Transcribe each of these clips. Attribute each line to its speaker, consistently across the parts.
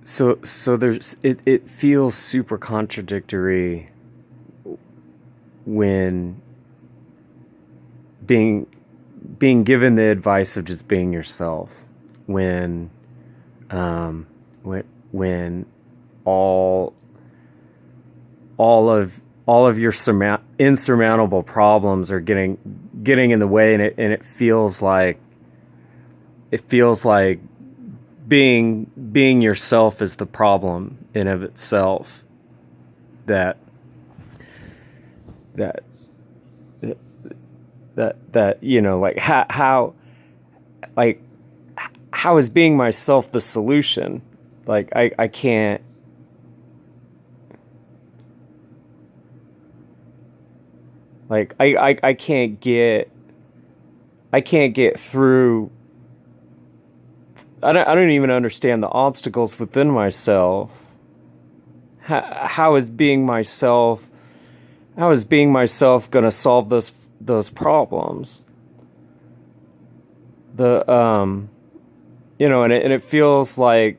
Speaker 1: So it feels super contradictory when being given the advice of just being yourself, when um when all all of your insurmountable problems are getting in the way, and it feels like being yourself is the problem in of itself. That that that like like how is being myself the solution? Like I can't, like I can't get through. I don't even understand the obstacles within myself. How is being myself? How is being myself going to solve those problems? The and it feels like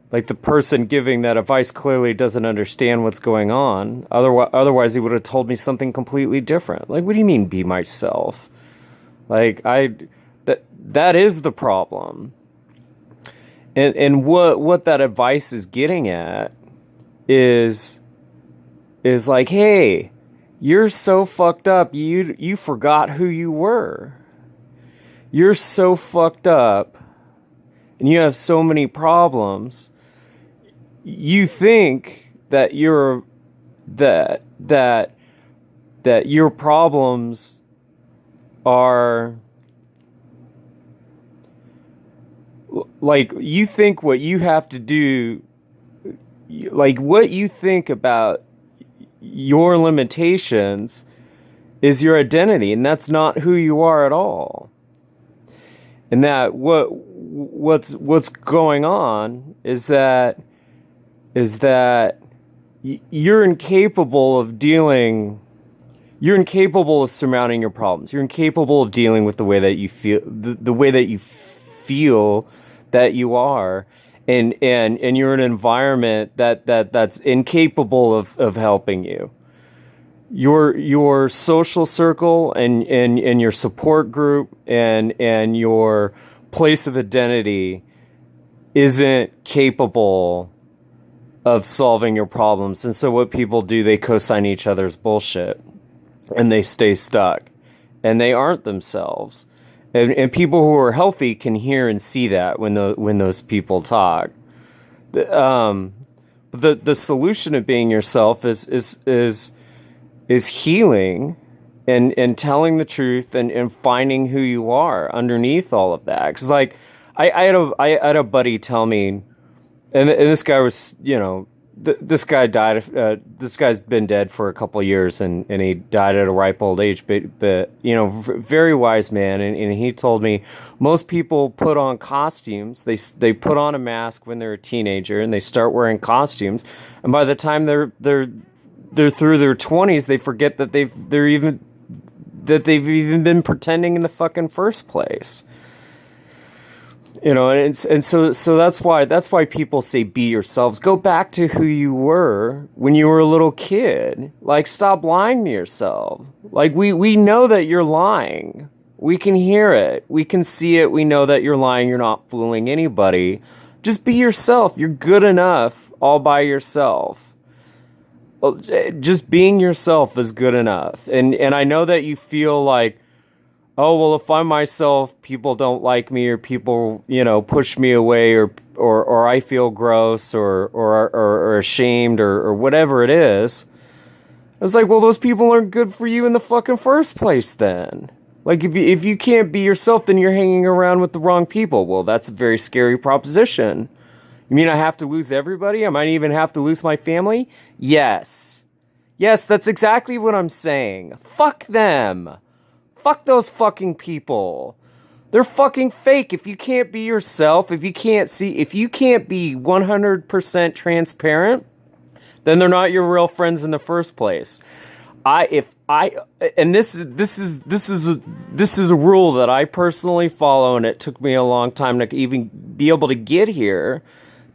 Speaker 1: the person giving that advice clearly doesn't understand what's going on. Otherwise he would have told me something completely different. Like, what do you mean, be myself? Like, that is the problem. And what that advice is getting at is like, hey, you're so fucked up. You forgot who you were. You're so fucked up, and you have so many problems. You think that that your problems are, like, you think what you have to do, like what you think about your limitations is your identity, and that's not who you are at all. And that what's going on is that you're incapable of surmounting your problems. You're incapable of dealing with the way that you feel, the way that you feel that you are, and you're in an environment that's incapable of helping you. Your social circle and your support group and your place of identity isn't capable of solving your problems. And so what people do, they co-sign each other's bullshit, and they stay stuck, and they aren't themselves. And people who are healthy can hear and see that when those people talk. The solution of being yourself is healing and telling the truth and finding who you are underneath all of that. Because, like, I had a buddy tell me, and this guy was, this guy died. This guy's been dead for a couple of years, and he died at a ripe old age. But very wise man, and he told me most people put on costumes. They put on a mask when they're a teenager, and they start wearing costumes, and by the time they're through their 20s, they forget that they've even been pretending in the fucking first place. And so that's why people say be yourselves. Go back to who you were when you were a little kid. Like, stop lying to yourself. Like, we know that you're lying. We can hear it. We can see it. We know that you're lying. You're not fooling anybody. Just be yourself. You're good enough all by yourself. Just being yourself is good enough. And I know that you feel like, oh, well, if I'm myself, people don't like me, or people, push me away, or I feel gross, or ashamed, or whatever it is. It's like, well, those people aren't good for you in the fucking first place then. Like, if you can't be yourself, then you're hanging around with the wrong people. Well, that's a very scary proposition. You mean I have to lose everybody? I might even have to lose my family? Yes. Yes, that's exactly what I'm saying. Fuck them. Fuck those fucking people. They're fucking fake. If you can't be yourself, if you can't be 100% transparent, then they're not your real friends in the first place. This is a rule that I personally follow, and it took me a long time to even be able to get here,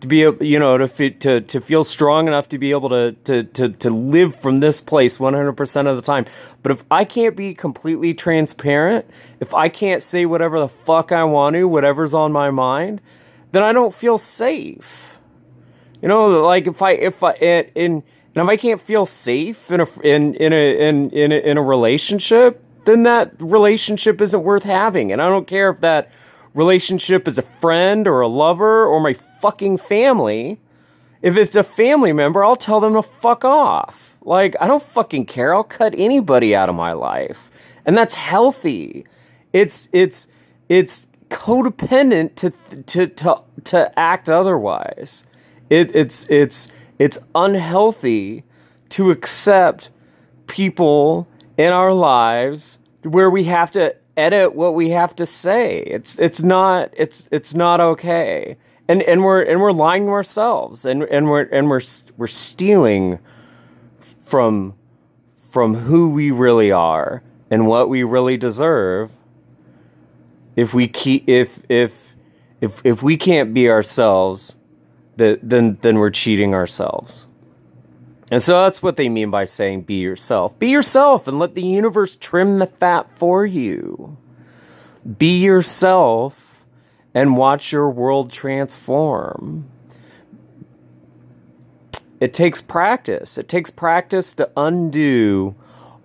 Speaker 1: to be able, to feel strong enough to be able to live from this place 100% of the time. But if I can't be completely transparent, if I can't say whatever the fuck I want to, whatever's on my mind, then I don't feel safe. Like if I can't feel safe in a relationship, then that relationship isn't worth having. And I don't care if that relationship is a friend or a lover or my fucking family. If it's a family member, I'll tell them to fuck off. Like, I don't fucking care. I'll cut anybody out of my life. And that's healthy. It's codependent to act otherwise. It's unhealthy to accept people in our lives where we have to edit what we have to say. It's not okay. And we're lying to ourselves, and we're stealing from who we really are and what we really deserve. If we can't be ourselves, then we're cheating ourselves. And so that's what they mean by saying be yourself. Be yourself and let the universe trim the fat for you. Be yourself and watch your world transform. It takes practice. It takes practice to undo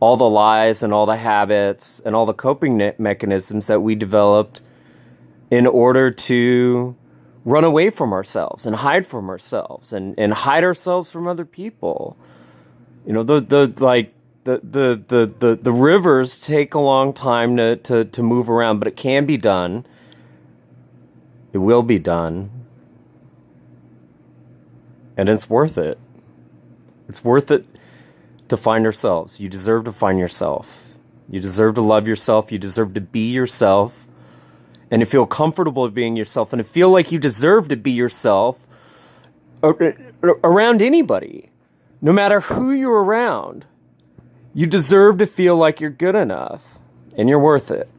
Speaker 1: all the lies and all the habits and all the coping mechanisms that we developed in order to run away from ourselves and hide from ourselves and hide ourselves from other people. The rivers take a long time to move around, but it can be done. It will be done. And it's worth it. It's worth it to find ourselves. You deserve to find yourself. You deserve to love yourself. You deserve to be yourself. And to feel comfortable being yourself, and to feel like you deserve to be yourself around anybody. No matter who you're around, you deserve to feel like you're good enough, and you're worth it.